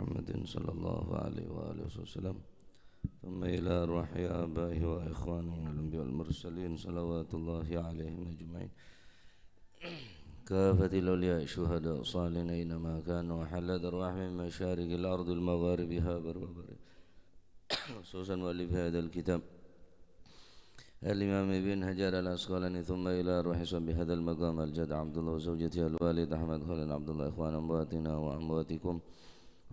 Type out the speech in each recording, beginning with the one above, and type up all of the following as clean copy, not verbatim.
محمد صلى الله عليه وآله وسلم ثم إلى أرواح آبائه وإخوانه من الأنبياء والمرسلين صلوات الله عليهم أجمعين كافة الأولياء الشهداء الصالحين أينما كانوا وحلت أرواح من مشارق الأرض المغاربها وبرها خصوصا مؤلف هذا الكتاب الإمام ابن حجر العسقلاني ثم إلى أرواح صاحب هذا المقام الجد عبد الله وزوجته الوالد أحمد خالد عبد الله إخوان أمواتنا وأمواتكم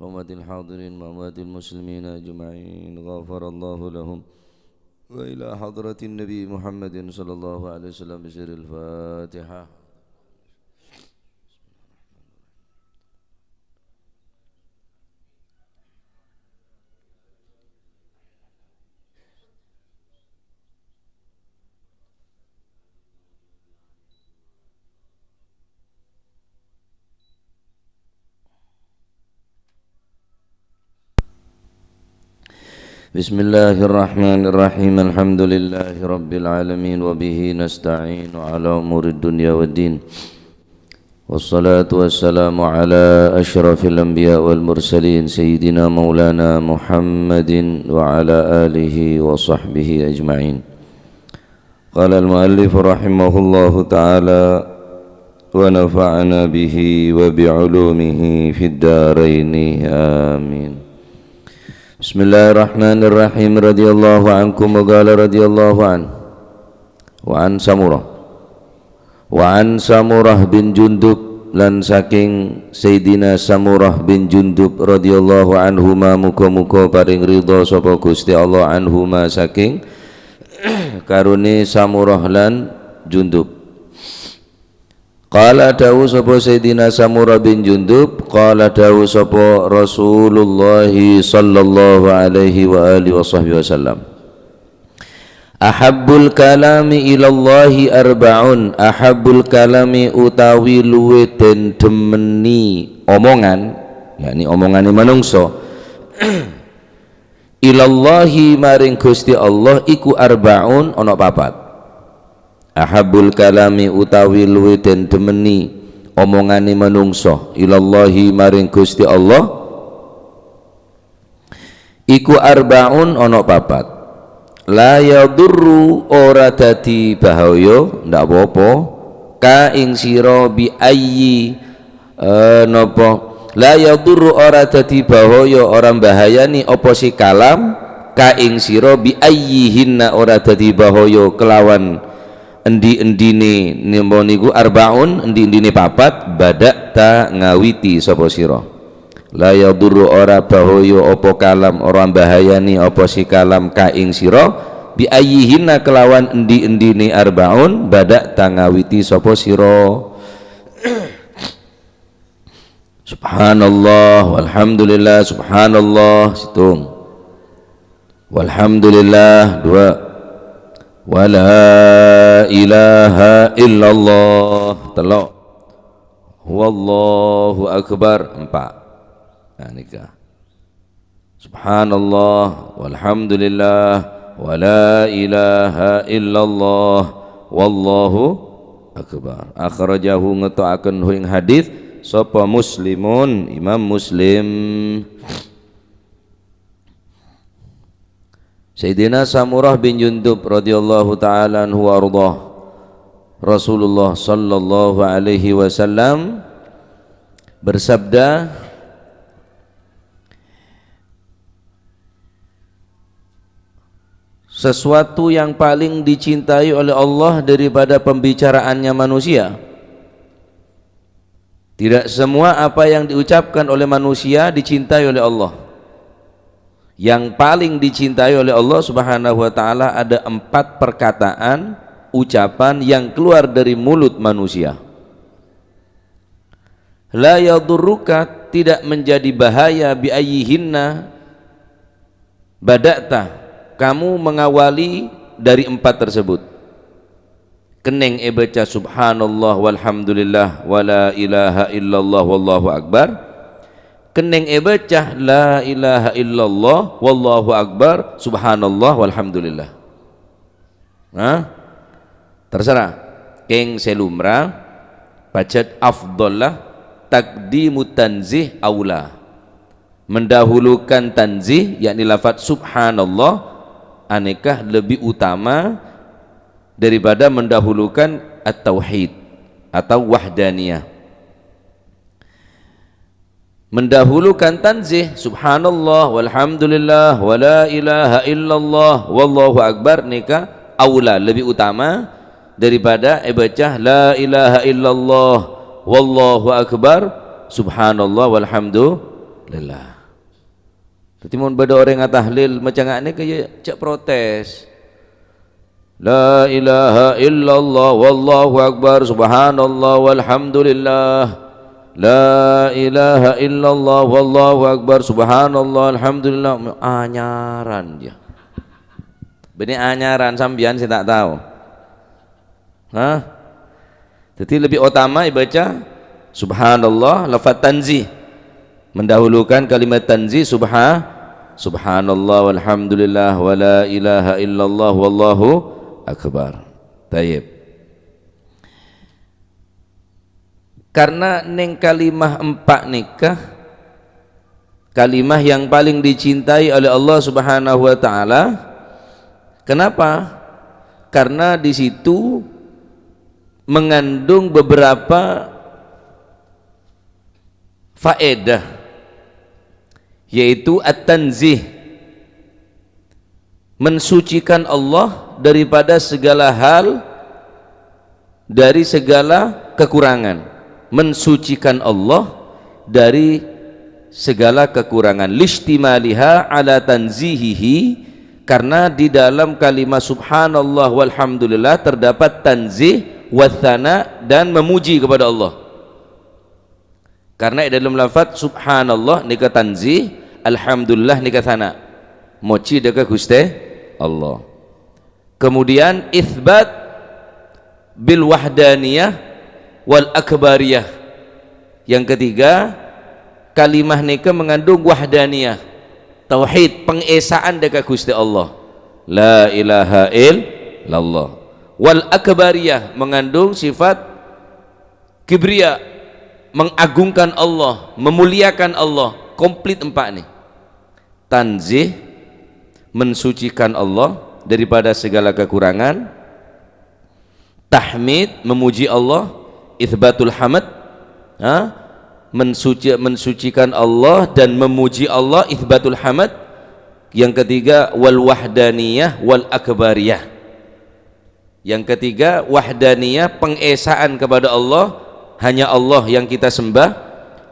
وأموات الحاضرين وأموات المسلمين أجمعين غفر الله لهم وإلى حضرة النبي محمد صلى الله عليه وسلم بسر الفاتحة. بسم الله الرحمن الرحيم الحمد لله رب العالمين وبه نستعين على أمور الدنيا والدين والصلاة والسلام على أشرف الأنبياء والمرسلين سيدنا مولانا محمد وعلى آله وصحبه أجمعين. قال المؤلف رحمه الله تعالى ونفعنا به وبعلومه في الدارين آمين. Bismillahirrahmanirrahim. Radhiyallahu ankum wa qala radhiyallahu an wa an Samurah bin Jundub lan saking Sayyidina Samurah bin Jundub radhiyallahu anhuma muga-muga paring ridha sapa Gusti Allah anhuma saking karune Samurah lan Jundub. Qala dawu sapa Sayyidina Samurah bin Jundub, qala dawu sapa Rasulullah sallallahu alaihi wa alihi wasallam, ahabbul kalami ilallahi arba'un, ahabbul kalami utawi luwe den demeni omongan, yakni omongane manungsa ilallahi maring Gusti Allah iku arba'un ana papat. Ahabul kalami utawi luwih den demeni omongane manungsa ilallahi maring Gusti Allah iku arbaun ana papat. La yadurru ora dadi bahaya ndak apa-apa ka ing sira bi ayyi napa la yadurru ora dadi bahaya ora bahayani apa si kalam ka ing sira bi ayyihinna ora dadi bahaya kelawan endi-endine niku arbaun endi-endine papat badakta ngawiti sapa sira. La yadurru ora bahaya apa kalam ora bahayani apa si kalam ka ing sira bi ayyihinna kelawan endi-endine arbaun badakta ngawiti sapa sira. Subhanallah walhamdulillah subhanallah situng walhamdulillah dua wala ilaha illallah telok wallahu akbar empat. Nah nikah subhanallah walhamdulillah wala ilaha illallah wallahu akbar. Akhrajahu ngetokake ing hadis sapa Muslimun Imam Muslim. Sayyidina Samurah bin Jundub radhiyallahu ta'ala anhu wa ardhah, Rasulullah sallallahu alaihi wasallam bersabda, sesuatu yang paling dicintai oleh Allah daripada pembicaraannya manusia. Tidak semua apa yang diucapkan oleh manusia dicintai oleh Allah. Yang paling dicintai oleh Allah subhanahu wa ta'ala ada 4 perkataan ucapan yang keluar dari mulut manusia. La yadurruka tidak menjadi bahaya bi ayyihinna badakta kamu mengawali dari 4 tersebut. Keneng baca subhanallah walhamdulillah wala ilaha illallah wallahu akbar. Keneng baca la ilaha illallah wallahu akbar subhanallah walhamdulillah. Nah, terserah keng selumra pacet afdallah takdimu tanzih aula mendahulukan tanzih yakni lafaz subhanallah anekah lebih utama daripada mendahulukan at-tauhid atau wahdaniyah. Mendahulukan tanzih subhanallah walhamdulillah wala ilaha illallah wallahu akbar nikah aula lebih utama daripada baca la ilaha illallah wallahu akbar subhanallah walhamdulillah. Jadi mun beda orang yang tahlil macam ni kayak cak protes la ilaha illallah wallahu akbar subhanallah walhamdulillah la ilaha illallah wallahu akbar subhanallah alhamdulillah. Anyaran dia benih anyaran sambian saya tak tahu. Jadi lebih utama baca subhanallah lafaz tanzih mendahulukan kalimat tanzih subhanallah walhamdulillah wala ilaha illallah wallahu akbar. Tayyib. Karena neng kalimah empat nikah kalimah yang paling dicintai oleh Allah Subhanahu wa taala. Kenapa? Karena di situ mengandung beberapa faedah, yaitu at-tanzih, mensucikan Allah daripada segala hal, dari segala kekurangan, mensucikan Allah dari segala kekurangan, lishtimaliha ala tanzihihi, karena di dalam kalimat subhanallah walhamdulillah terdapat tanzih wathana dan memuji kepada Allah. Karena dalam lafaz subhanallah nikah tanzih, alhamdulillah nikah thana, moci dekat Gusti Allah. Kemudian itsbat bil wahdaniyah wal akbariyah. Yang ketiga, kalimah nikah mengandung wahdaniyah, tauhid, pengesaan dekat Gusti Allah, la ilaha illallah. Wal akbariyah mengandung sifat kibriya, mengagungkan Allah, memuliakan Allah. Komplit empat nih. Tanzih, mensucikan Allah daripada segala kekurangan. Tahmid, memuji Allah. Itsbatul hamd, mensucikan Allah dan memuji Allah, itsbatul hamd. Yang ketiga wal wahdaniyah wal akbariyah. Yang ketiga wahdaniyah, pengesaan kepada Allah, hanya Allah yang kita sembah,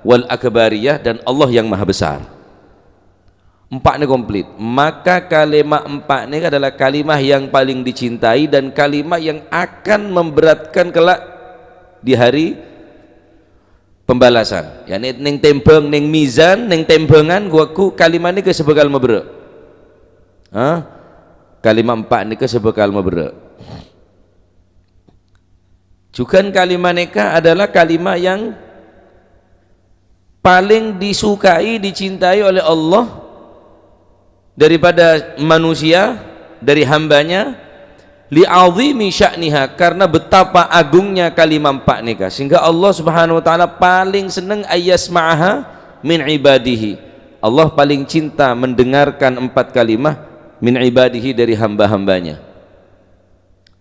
wal akbariyah, dan Allah yang maha besar. Empat ini komplit. Maka kalimat empat ini adalah kalimah yang paling dicintai dan kalimat yang akan memberatkan kelak di hari pembalasan. Yani neng tembeng, neng mizan, neng tembengan guaku kalimat ini kesebekal meberek. Kalimat empat ini kesebekal meberek. Juga kalimat nikah adalah kalimat yang paling disukai, dicintai oleh Allah daripada manusia, dari hambanya, li'azimi sya'niha, karena betapa agungnya kalimat empat nikah, sehingga Allah Subhanahu wa taala paling senang ayyasma'aha min ibadihi. Allah paling cinta mendengarkan empat kalimah min ibadihi, dari hamba-hambanya.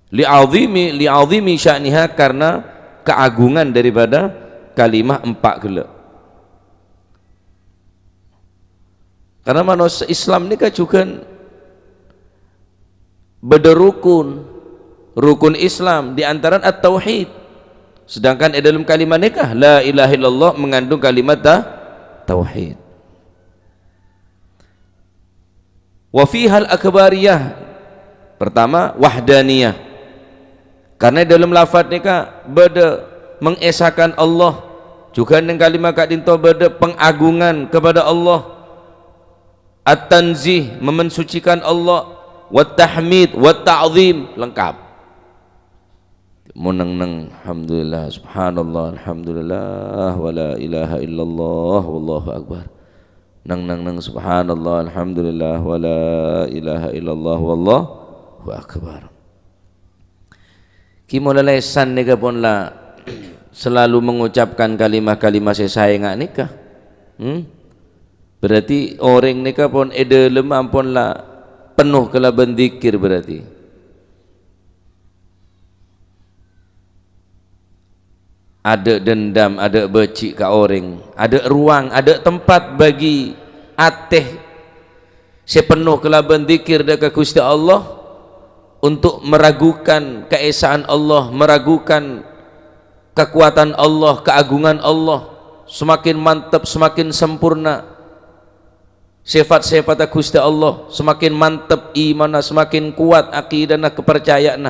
Li'azimi sya'niha, karena keagungan daripada kalimah empat kelak. Karena manusia Islam ini kan juga berderukun, rukun Islam di antara at-tauhid. Sedangkan dalam kalimat nikah la ilaha illallah mengandung kalimat tauhid. Wa fihal akbariyah, pertama wahdaniyah, karena dalam lafaz nikah beda mengesahkan Allah, juga dengan kalimat kak dinto beda pengagungan kepada Allah. At-tanzih, memensucikan Allah, wat tahmid wat ta'zim, lengkap. Munang alhamdulillah subhanallah alhamdulillah wala ilaha illallah wallahu akbar. Nang subhanallah alhamdulillah wala ilaha illallah wallahu akbar. Kimo lesan nika pun lah selalu mengucapkan kalimah-kalimah saya nikah. Berarti orang ni pun edelem ampun lah penuh kelaban zikir berarti. Ada dendam, ada becik ke orang, ada ruang, ada tempat bagi ateh sepenuh kelaban zikir dekat Gusti Allah untuk meragukan keesaan Allah, meragukan kekuatan Allah, keagungan Allah. Semakin mantap, semakin sempurna sifat-sifat Gusti Allah, semakin mantap iman, semakin kuat akidah, kepercayaan.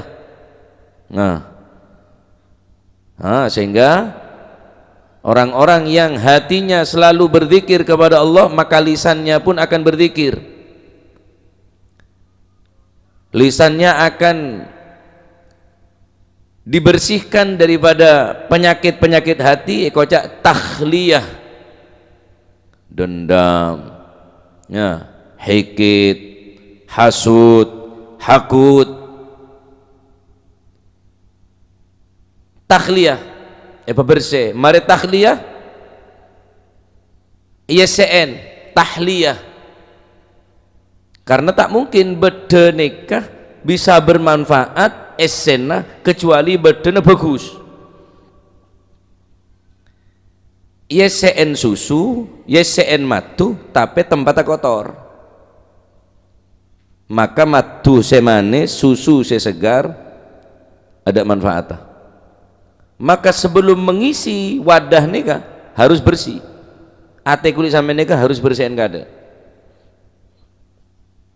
Sehingga orang-orang yang hatinya selalu berzikir kepada Allah, maka lisannya pun akan berzikir. Lisannya akan dibersihkan daripada penyakit-penyakit hati, kocak takhliyah, dendam, hikit, hasud, hakut. Takhliyah bersih, mari takhliyah ISN tahliyah, karena tak mungkin beda nikah bisa bermanfaat esena kecuali bedanya bagus. ISN susu, ISN matu, tapi tempatnya kotor, maka matu semane, susu sesegar, ada manfaatnya. Maka sebelum mengisi wadah nikah harus bersih. Ate kulit sampai nikah harus bersihin kada.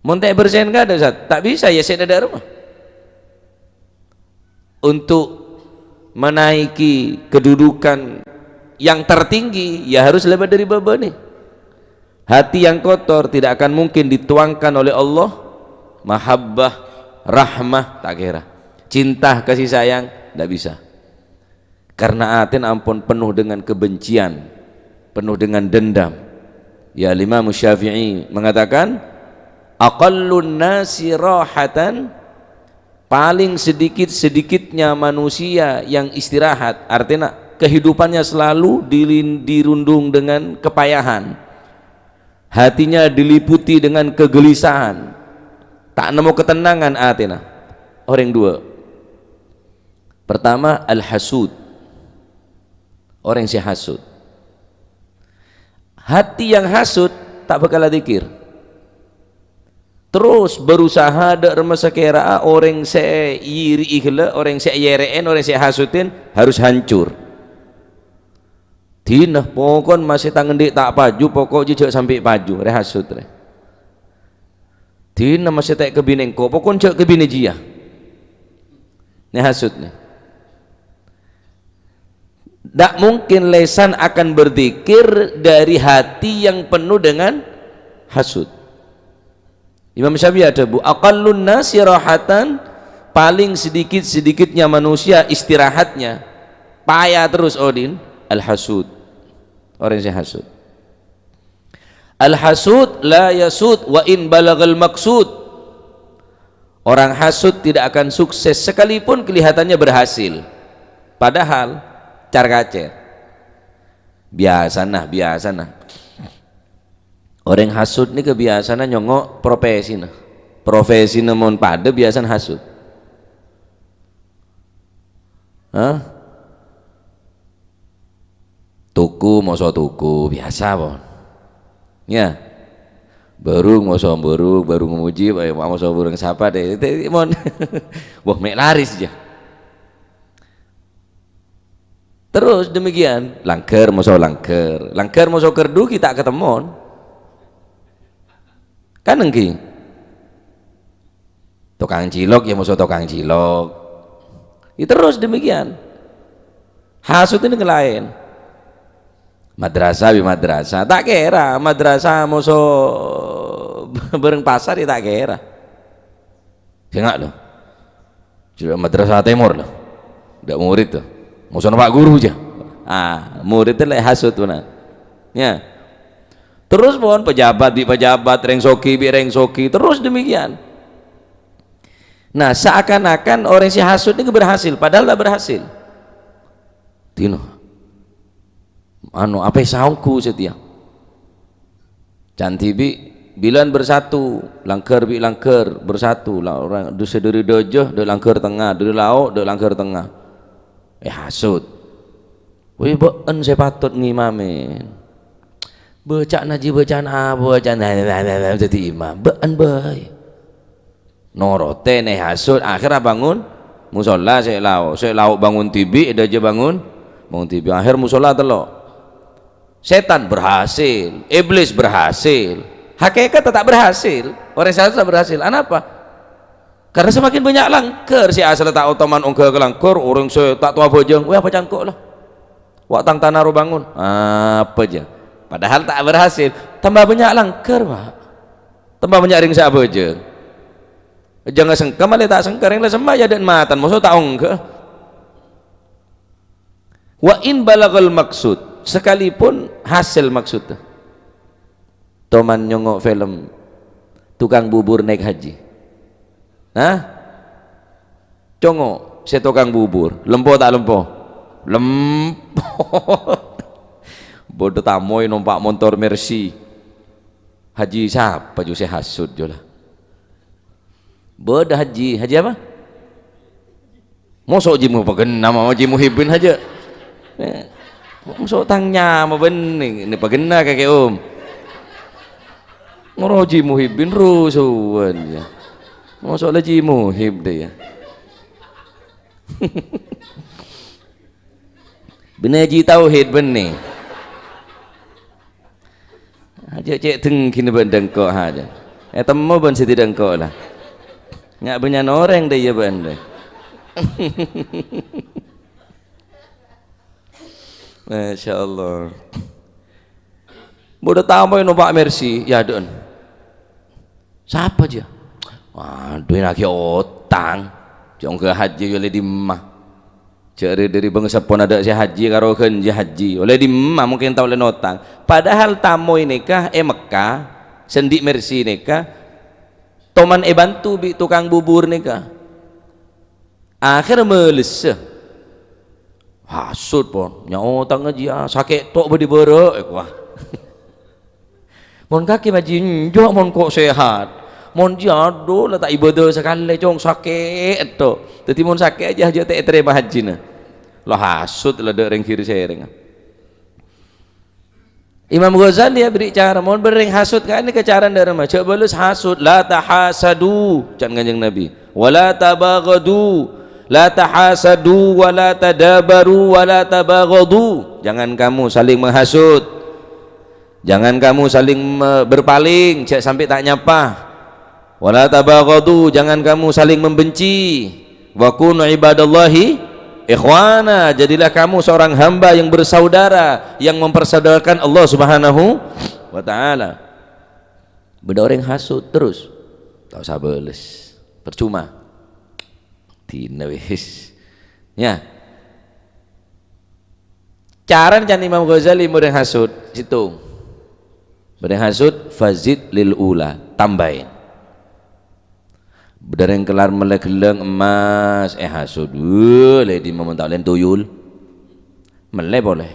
Montek bersihin kada, Ustaz. Tak bisa ya saya ada rumah. Untuk menaiki kedudukan yang tertinggi ya harus lebih dari baba nih. Hati yang kotor tidak akan mungkin dituangkan oleh Allah mahabbah, rahmah, tak kira. Cinta, kasih sayang, tidak bisa. Karena aten ampun penuh dengan kebencian, penuh dengan dendam. Ya, Imam Syafi'i mengatakan aqallun nasi rahatan, paling sedikit-sedikitnya manusia yang istirahat, artinya kehidupannya selalu dirundung dengan kepayahan, hatinya diliputi dengan kegelisahan, tak nemu ketenangan. Atina orang dua. Pertama al-hasud, orang yang hasud. Hati yang hasud tak bakal zikir, terus berusaha dak remasa kira orang se iri ikhla, orang se yereen, orang se hasudin harus hancur. Dinah pokon masih tangan dik tak paju, pokok jejak sampai paju re hasud re. Dinah masih tak kebineng ko, pokon jak kebine jia. Ni hasud ni. Tak mungkin lesan akan berzikir dari hati yang penuh dengan hasud. Imam Syafi'i ada bu, aqallun nasi rahatan, paling sedikit-sedikitnya manusia istirahatnya, payah terus odin, al-hasud, orang yang hasud. Al-hasud la yasud wa in balagal maksud. Orang hasud tidak akan sukses sekalipun kelihatannya berhasil, padahal car kacer. Biasa nah orang hasud ni kebiasaan nyongok profesi namun pada biasa hasud. Tuku moso tuku biasa pon ya, burung moso burung, baru memuji moso burung siapa deh mon wah mek laris aja. Terus demikian, langker moso kerdu kita ketemon kan engki tukang cilok ya moso tukang cilok itu terus demikian. Hasud ini lain. Madrasah tak kira, madrasah moso bareng pasar ya tak kira enggak loh, sudah madrasah timur loh, tidak murid tuh moso pak guru aja, murid itu hasud tuh ya. Terus mohon pejabat reng soki terus demikian. Nah seakan-akan orang si hasud ini berhasil, padahal tak berhasil. Tino apa saungku setia cantibi bilan bersatu langker bi langker bersatu lah orang du seduri dojo de langker tengah dari lauk de langker tengah hasud weh beun saya patut ngimamin baca naji bacaan apa bacaan jadi imam beun bae norote nih hasud akhirnya bangun musola saya lauk bangun tibi ada aja bangun tibi akhir musola telok setan berhasil iblis berhasil hakikat tetap berhasil orang saya tetap berhasil apa? Karena semakin banyak langker si asal tak otoman ongke ke langker orang saya tak tua bojong weh apa cangkuk lah wak tang tanah bangun apa aja padahal tak berhasil tambah banyak langker pak tambah banyak ring saya bojong jangan sengke malah tak sengke ring lah sembah dan matan maksud tak ongke wa in balagal maksud sekalipun hasil maksud toman nyongok film tukang bubur naik haji congok si tukang bubur lempo tak lempo bodoh tamoy numpak motor Mercy haji siapa juga saya hasud juga bodoh haji apa mosok jimu pagen nama jimu hibin aja mosok tangnya mau bening ini pagena kakek ngoroji muhibin rusuhan ya masuk lagi muhib deh ya benaji tauhid benih aja cek tengkin bandeng kok aja temu ban siti dengkok lah nggak banyak orang deh ya bandeng Masya Allah bodoh tamu yang numpak Mercy ya don siapa dia waduh lagi otang jangan ke haji oleh di mah cari dari bangsa pun ada si haji karo kenji haji oleh di mah mungkin tahu oleh otang padahal tamu ini kah Mekah sendi Mercy ini kah toman bantu bi tukang bubur ini kah akhir meles hasud pun nyotang aja sakit tok bedi berek wah mon kaki majin jo mon kok sehat mon jado lah tak ibadah sekali cong sakit to jadi mon sakit aja tak terima haji na lo hasud lah dereng kiri sereng Imam Ghazali ya beri cara mon bereng hasud kan ini kecaran dari mah coba balus hasud la tahasadu can kanjeng Nabi wala tabaghadu la tahasadu wala tadabaru wala tabaghadu jangan kamu saling menghasut jangan kamu saling berpaling cek sampai tak nyapa wala tabaghadu jangan kamu saling membenci wa kunu ibadallahi ikhwana jadilah kamu seorang hamba yang bersaudara yang mempersaudarakan Allah Subhanahu wa taala beda orang hasud terus tak usah bales percuma tina wis nya cara can Imam Ghazali modern hasud situ Berdeng hasud fazid lil ula tambahin berdeng kelar melegeleng emas hasud boleh di mementak lain tuyul mele boleh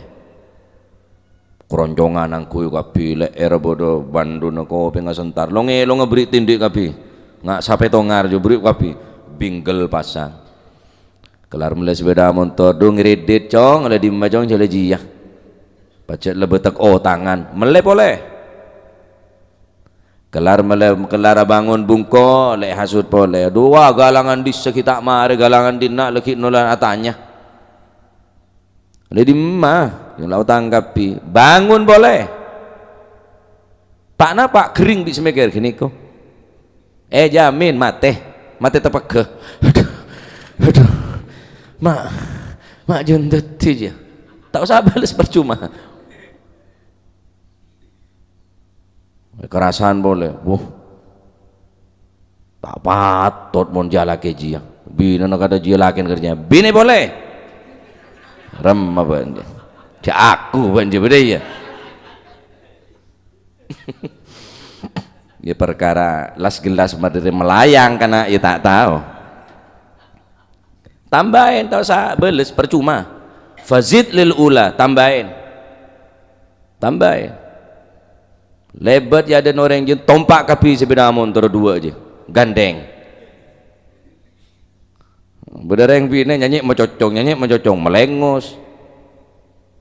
keroncongan angku kapi le era bodo bandu nako penga sentar longe beri tindik kapi nggak sampai tongar jo beri kapi binggel pasang kelar mele sepeda motor dong ngeredit cong le di majong jale jiyah pacet lebetak tangan mele boleh kelar bangun bungko lek hasud pole dua galangan di sekitar mare galangan di nak lekit nolan atanya le di mah yang lau tanggapi bangun boleh pak na pak kering di semeker gini kok jamin mate tepak ke aduh mak jendut aja tak usah balas percuma kerasan boleh tak patut mon jala keji bina nak ada jia lakin kerjanya bini boleh rem apa anda cak aku banja beda ya ya perkara las gelas madere melayang karena ya tak tahu tambahin tak usah beles percuma fazid lil ula tambahin lebat ya ada orang je tompak kapi sepeda motor dua je gandeng berdereng bini nyanyi macocong melengos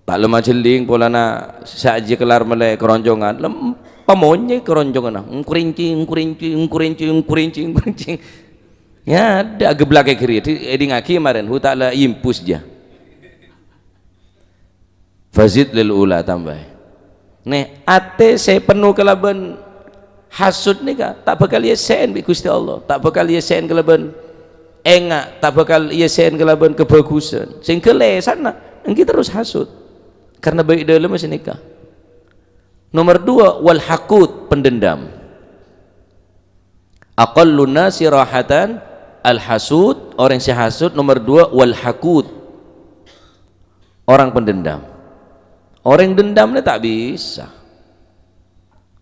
tak lemah celing pola na saja kelar melek keroncongan pamonye keroncongan ngkurincing ya ada geblak kiri di ngaki kemarin hu taklah impus dia fazid lil ula tambah nih ate saya penuh kelaban hasud nih kak tak bakal ia sen bi Gusti Allah tak bakal ia sen kelaban engak tak bakal ia sen kelaban kebagusan sing kele sana engki terus hasud karena baik dalam masih nikah. Nomor 2 wal haqud pendendam aqallun nasi rahatan al hasud orang si hasud. Nomor 2 wal haqud orang pendendam. Orang dendam ni tak bisa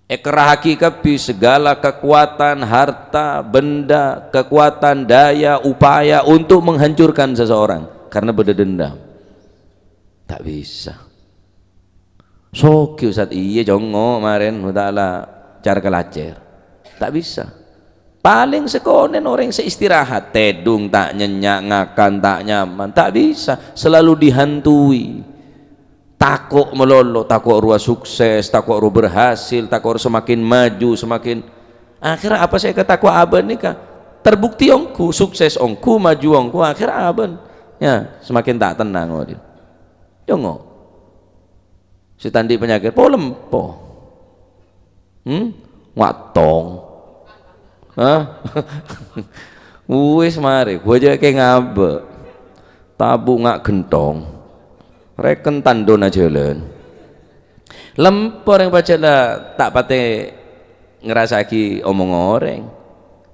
ikrah hakikat segala kekuatan harta benda kekuatan daya upaya untuk menghancurkan seseorang karena berdendam tak bisa. Soki Ustaz iya jongo kemarin mudahlah cara kelacer tak bisa. Paling sekonen orang seistirahat tedung tak nyenyak ngakan tak nyaman tak bisa selalu dihantui takut melolo takut ruas sukses takut ruas berhasil takut semakin maju semakin akhirnya apa saya ketakwa aban nih kak terbukti ongku sukses ongku maju ongku akhirnya aban ya semakin tak tenang odin jongo si tandi penyakit po lempo watong wis mari gua aja kayak ngabe tabu ngak gentong reken tandona jalan lempor yang baca lah tak pate ngerasaki omong orang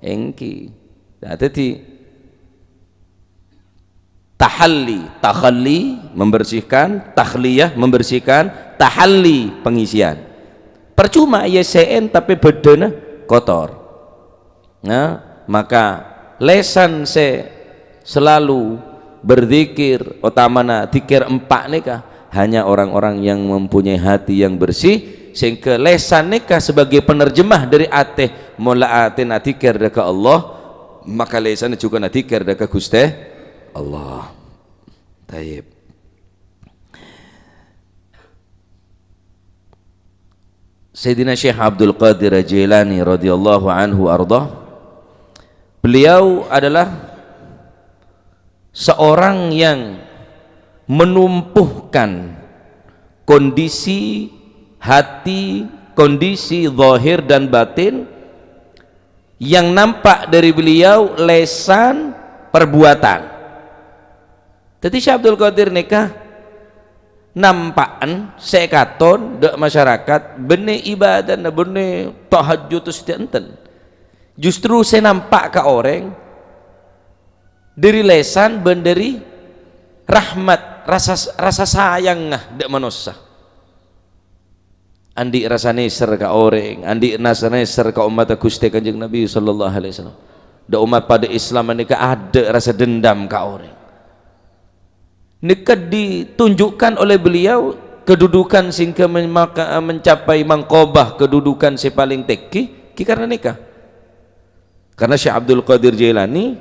engki nah tadi takhalli membersihkan takhliyah membersihkan tahalli pengisian percuma ia sen tapi bedana kotor nah maka lesan se selalu berzikir utamana zikir 4 nikah hanya orang-orang yang mempunyai hati yang bersih sehingga lesan nikah sebagai penerjemah dari ateh mula ateh zikir deka Allah maka lesan juga zikir deka Gusti Allah. Taib. Sayyidina Syekh Abdul Qadir Jailani radhiyallahu anhu ardah beliau adalah seorang yang menumpuhkan kondisi hati, kondisi zahir dan batin yang nampak dari beliau lesan perbuatan. Jadi Syekh Abdul Qadir nikah nampakan sekaton dek masyarakat bene ibadah bene tahajud setiap enten justru saya nampak ke orang dari lesan benderi rahmat rasa sayang dek manusia andi rasa neser ke orang andi rasa neser ke umat Gusti Kanjeng Nabi sallallahu alaihi wasallam dek umat pada Islam nikah ada rasa dendam ke orang nikah ditunjukkan oleh beliau kedudukan sehingga mencapai mangkobah kedudukan si paling teki karena nikah karena Syekh Abdul Qadir Jailani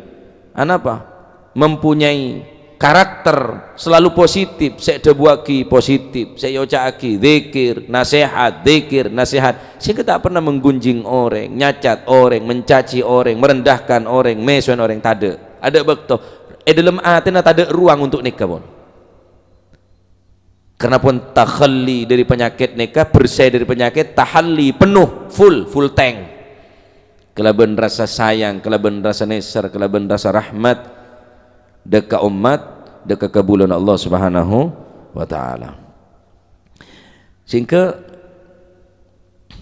apa mempunyai karakter selalu positif saya debuaki positif saya yocaki zikir nasihat sehingga tak pernah menggunjing orang nyacat orang mencaci orang merendahkan orang mesuan orang tak ada bekto dalam atina tak ada ruang untuk nikah pun karena pun takhalli dari penyakit nikah bersih dari penyakit tahalli penuh full tank kelaban rasa sayang kelaban rasa neser kelaban rasa rahmat deka umat deka kebulan Allah subhanahu wa ta'ala sehingga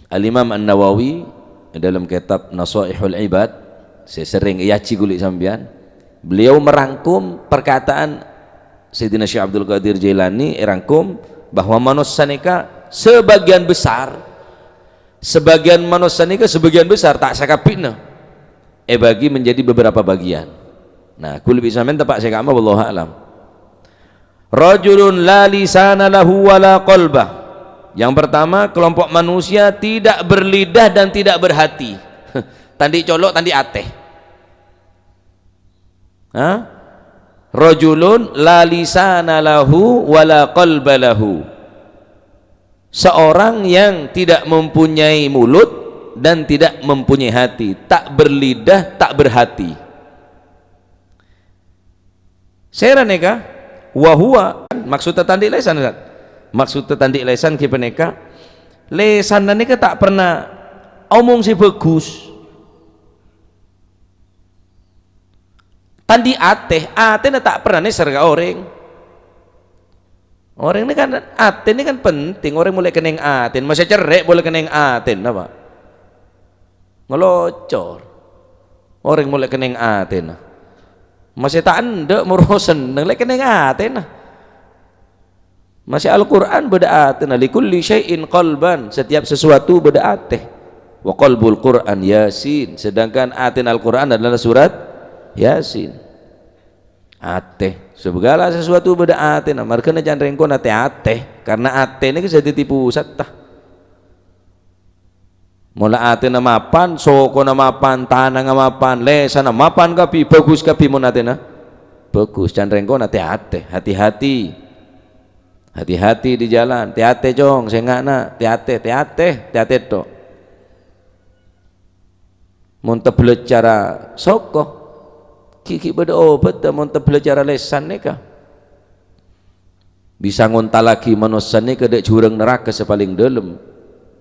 Al-Imam An-Nawawi dalam kitab Nasaihul Ibad saya sering yaci gulik sambian beliau merangkum perkataan Sayyidina Syekh Abdul Qadir Jailani rangkum bahwa manusia nikah sebagian besar tak sakapina bagi menjadi beberapa bagian nah kul bisa men tepak saya kama wallahu alam rajulun la lisana lahu wala qalbah Yang pertama, kelompok manusia tidak berlidah dan tidak berhati. Tandi colok, tandi ateh. Rajulun la lisana lahu wala qalba lahu. Seorang yang tidak mempunyai mulut dan tidak mempunyai hati, tak berlidah, tak berhati. Seraneka wahua maksudnya tandi lesan, maksudnya tandi lesan kipeneka lesan neka tak pernah omong si bagus. Tandi ateh tak pernah nih serga orang ini kan ateh ini kan penting. Orang mulai keneng aten masih cerek boleh keneng aten apa ngelocor. Orang mulai keneng aten masih tak anda merosen mulai keneng aten masih Al-Quran beda aten likulli syai'in qalban, setiap sesuatu beda ateh. Wa qalbul Quran Yasin, sedangkan aten Al-Quran adalah surat Yasin. Ateh segala sesuatu beda ateh, markana jangan rengkon ateh karena ateh ini bisa ditipu satah. Mula ateh nama mapan, soko nama mapan, tanah nama mapan, lesa nama mapan kapi, bagus kapi mun ateh na bagus, jangan rengkon ateh, hati-hati, hati-hati di jalan, hati-hati jong, sengakna, hati-hati to. Mun tebel cara soko kiki beda obat mun tebel cara lesan neka bisa ngonta lagi manusia neka dek jurang neraka sepaling dalam.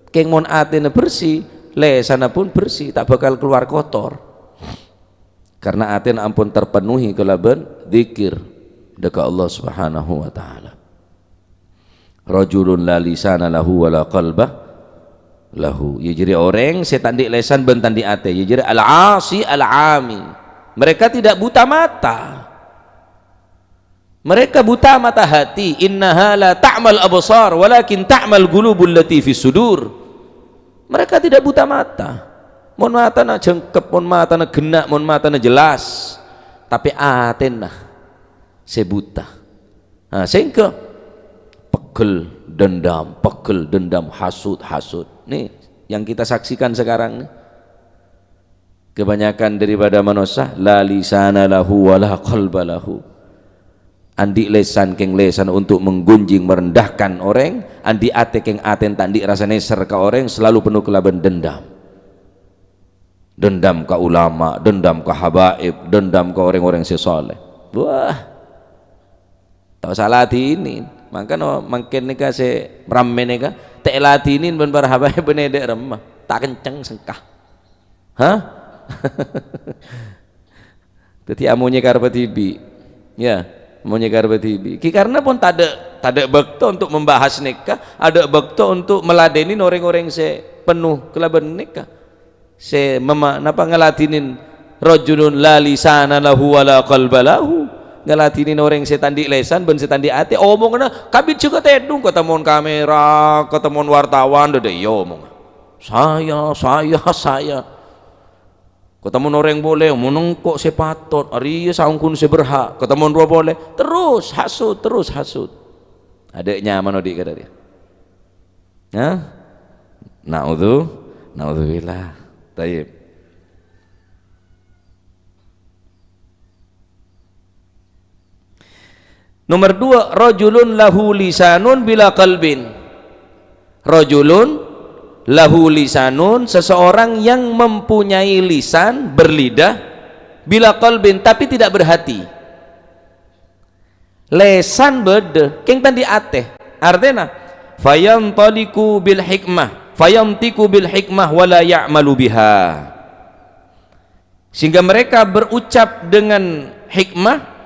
Keng mun atene bersih, lesana pun bersih, tak bakal keluar kotor. Karena atene ampun terpenuhi kelaban zikir dekat Allah Subhanahu wa taala. Rajulun la lisana lahu wala qalbah lahu. Ya jadi orang setan di lesan bentan di ate. Ya jadi al-asi al-ami. Mereka tidak buta mata. Mereka buta mata hati. Innaha la ta'mal absar walakin ta'mal qulubul lati fis sudur. Mereka tidak buta mata. Mun mata na jengkep, mun mata na genak, mun mata na jelas. Tapi atena sebuta. Nah, sehingga pegel dendam, hasud. Nih yang kita saksikan sekarang nih. Kebanyakan daripada manusia la lisana lahu wala qalba lahu. Andi lesan keng lesan untuk menggunjing merendahkan orang, andi ate keng aten tandi rasane serka orang, selalu penuh kelaban dendam ke ulama, dendam ke habaib, dendam ke orang-orang sesoleh. Wah, tak salah ini. Maka no makin nika se ramme nika tak latinin ben habaib benedek remah tak kenceng sengkah. Teti amunya karpa tibi, ya amunya karpa tibi. Karena pun tak ada bekto untuk membahas nikah, ada bekto untuk meladenin orang-orang se penuh kelaban nikah. Se napa ngelatinin rajulun la lisana lahu wala qalba lahu. Ngelatinin orang setan di lesan ben setan di ate omongna kabit juga tedung ketemuan kamera, ketemuan wartawan dede yo omong. Saya ketemu orang boleh menengkok sepatot ari saungkun seberhak ketemu dua boleh terus hasud adiknya mana dik kata dia naudzubillah tayyib. Nomor 2, rajulun lahu lisanun bila qalbin. Rajulun lahu lisanun, seseorang yang mempunyai lisan, berlidah, bila qalbin, tapi tidak berhati. Lesan beda keng tadi ateh artinya fayamtiku bil hikmah wala ya'malu biha, sehingga mereka berucap dengan hikmah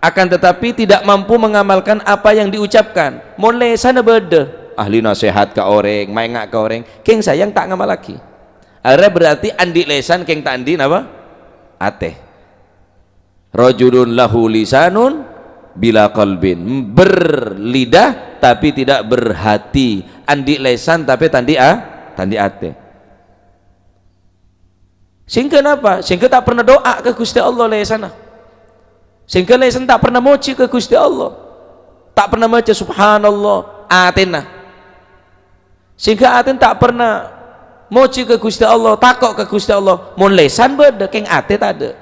akan tetapi tidak mampu mengamalkan apa yang diucapkan. Mulai sana beda ahli nasihat ke orang, main ngak ke orang, keng sayang tak ngamal lagi. Akhirnya berarti andi lesan keng tak andi apa? Ateh. Rajulun lahu lisanun bila qalbin, berlidah tapi tidak berhati. Andi lesan tapi tandi ateh. Sehingga apa? Sehingga tak pernah doa ke Gusti Allah lesana. Sehingga lesan tak pernah moci ke Gusti Allah, tak pernah baca subhanallah atena. sehingga aten tak pernah moci ke Gusti Allah, takok ke Gusti Allah, mun lesan beda keng ate tak ada.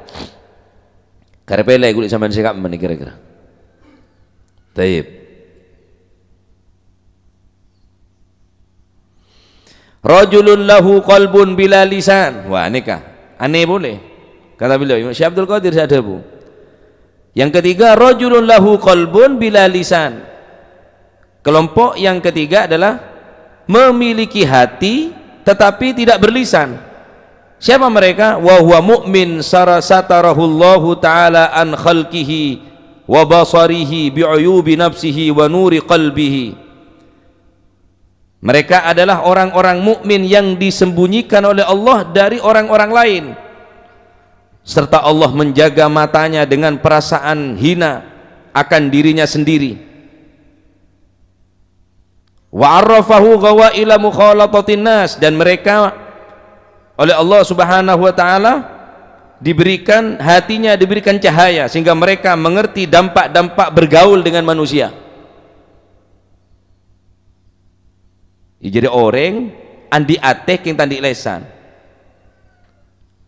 Karepele kulit sampean sikap men kira-kira. Taib. Rajulun lahu qalbun bila lisan. Wah, nikah. Aneh boleh. Kata beliau Syekh Abdul Qadir Sadabu. Yang ketiga, rajulun lahu qalbun bila lisan. Kelompok yang ketiga adalah memiliki hati tetapi tidak berlisan. Siapa mereka? Wa huwa mu'min satarahullahu ta'ala an khalqihi wa basarihi bi'uyubi nafsihi wa nuri qalbihi. Mereka adalah orang-orang mukmin yang disembunyikan oleh Allah dari orang-orang lain, serta Allah menjaga matanya dengan perasaan hina akan dirinya sendiri. Wa arrafahu ghawaila mukhalatatin nas, dan mereka oleh Allah Subhanahu wa taala diberikan hatinya, diberikan cahaya sehingga mereka mengerti dampak-dampak bergaul dengan manusia. Jadi orang andi ateh king tandi lesan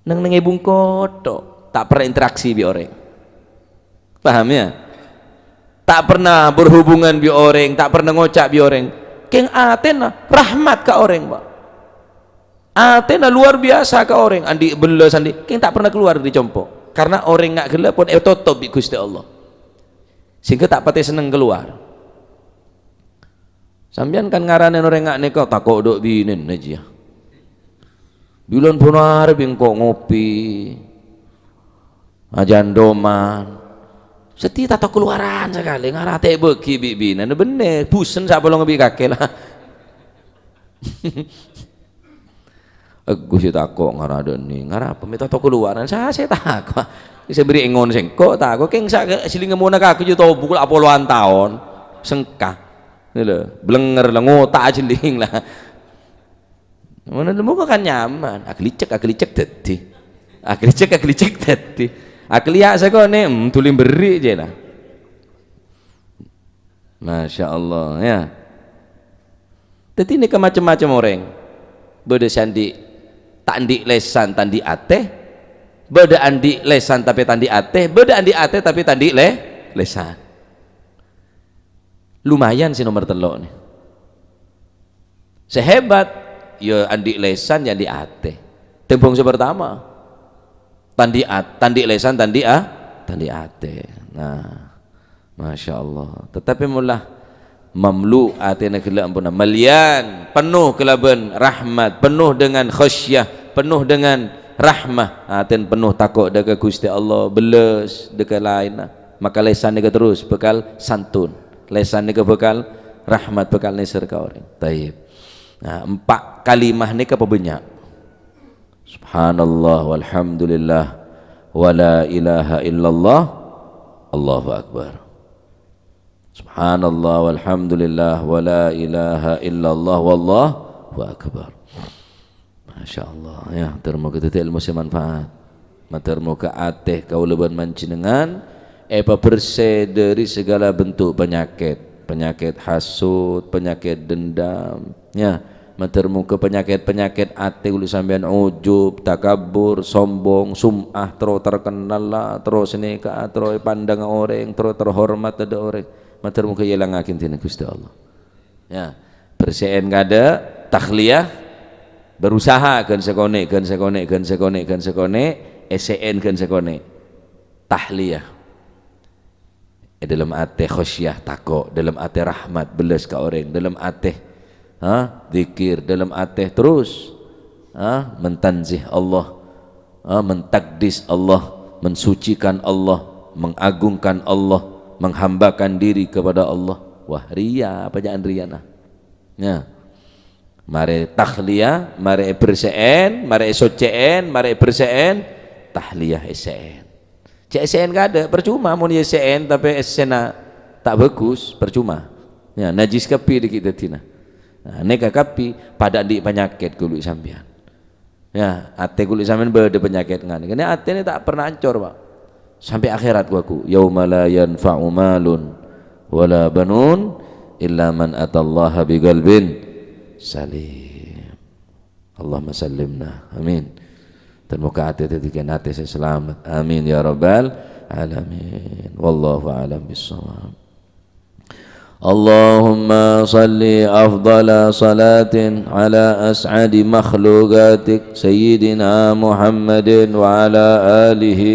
neng ibung koto tak pernah interaksi bi orang, paham ya? Tak pernah berhubungan bi orang, tak pernah ngocak bi orang. King atena rahmat ke orang, Pak. Atena luar biasa ke orang, andi belas andi king tak pernah keluar di compok karena orang ngak gila pun tetap di Gusti Allah, sehingga tak pati seneng keluar. Sambian kan ngaranen orang ngak nekau takut dok binin aja. Bulan punar bingkok ngopi, ajan doman, seti tak tahu keluaran sekali ngarate beki bibinan bener, pusen siapa lo ngebi kakek lah. Aku sih takut ngaraden nih, ngarap minta tahu keluaran, saya takut. Saya beri engon sengkok takut, keng saya siling ngemuna aku juga tahu pukul apoluan tahun, sengkah. Blenger lah, ngotak jeling lah. Mana dulu kan nyaman. Aklicek tadi. Aklicek tadi. Akliak saya kau ni, tulim beri je lah. Masya Allah ya. Tadi ni ke macam-macam orang. Beda sandi, tandi lesan, tandi ateh. Beda andi lesan tapi tandi ateh. Beda andi ateh tapi tandi lesan. Lumayan sih nomor telok nih. Sehebat ya andi lesan ya andi ate. Tempung pertama tandi lesan tandi ate. Nah, masya Allah. Tetapi mulah mamlu ate nak kela ampuna malian, penuh kelaban rahmat, penuh dengan khasyah, penuh dengan rahmah. Aten penuh takut dekat Gusti Allah, beles dekat lain. Maka lesan dekat terus bekal santun. Lesan ni ke bekal rahmat, bekal nisar ke orang. Taib. Nah, 4 kalimah ni ke banyak. Subhanallah walhamdulillah wa la ilaha illallah Allahu akbar. Subhanallah walhamdulillah wa la ilaha illallah wallahu akbar. Masya Allah ya, termoga titik ilmu semanfaat. Termoga ateh kau leban mancinengan bersih dari segala bentuk penyakit hasud, penyakit dendam ya, matermuka penyakit ati ulu sampean ujub, takabur, sombong, sum'ah, terkenal lah, terus neka, terus pandang orang, terhormat ada orang, matermuka hilang akin tina Gusti Allah ya. Bersihin kada takhliyah, berusaha kan sekone SN kan sekone tahliyah. Dalam ate khasyah takut, dalam ate rahmat belas ke orang, dalam ate zikir, dalam ate terus mentanzih Allah, mentakdis Allah, mensucikan Allah, mengagungkan Allah, menghambakan diri kepada Allah. Wah ria apa jangan ria nah ya. Mari takhliyah, mari berseen, mari soceen, mari berseen, tahliyah SN. CSN gak ada, percuma mau CSN tapi SN tak bagus, percuma ya, najis kapi di kita tina. Nah, neka kapi pada di penyakit kulit sambian ya, ate kulit sambian berde penyakit ngani, karena ate ini tak pernah hancur Pak sampai akhirat aku. Yauma la yanfa'u malun wala banun illa man atallaha biqalbin salim. Allahumma sallimna, amin. Dan muka hati hati saya selamat, amin ya rabbal alamin. Wallahu a'lam bissawab. Allahumma salli afdala salatin ala as'adi makhluqatik sayyidina Muhammadin wa ala alihi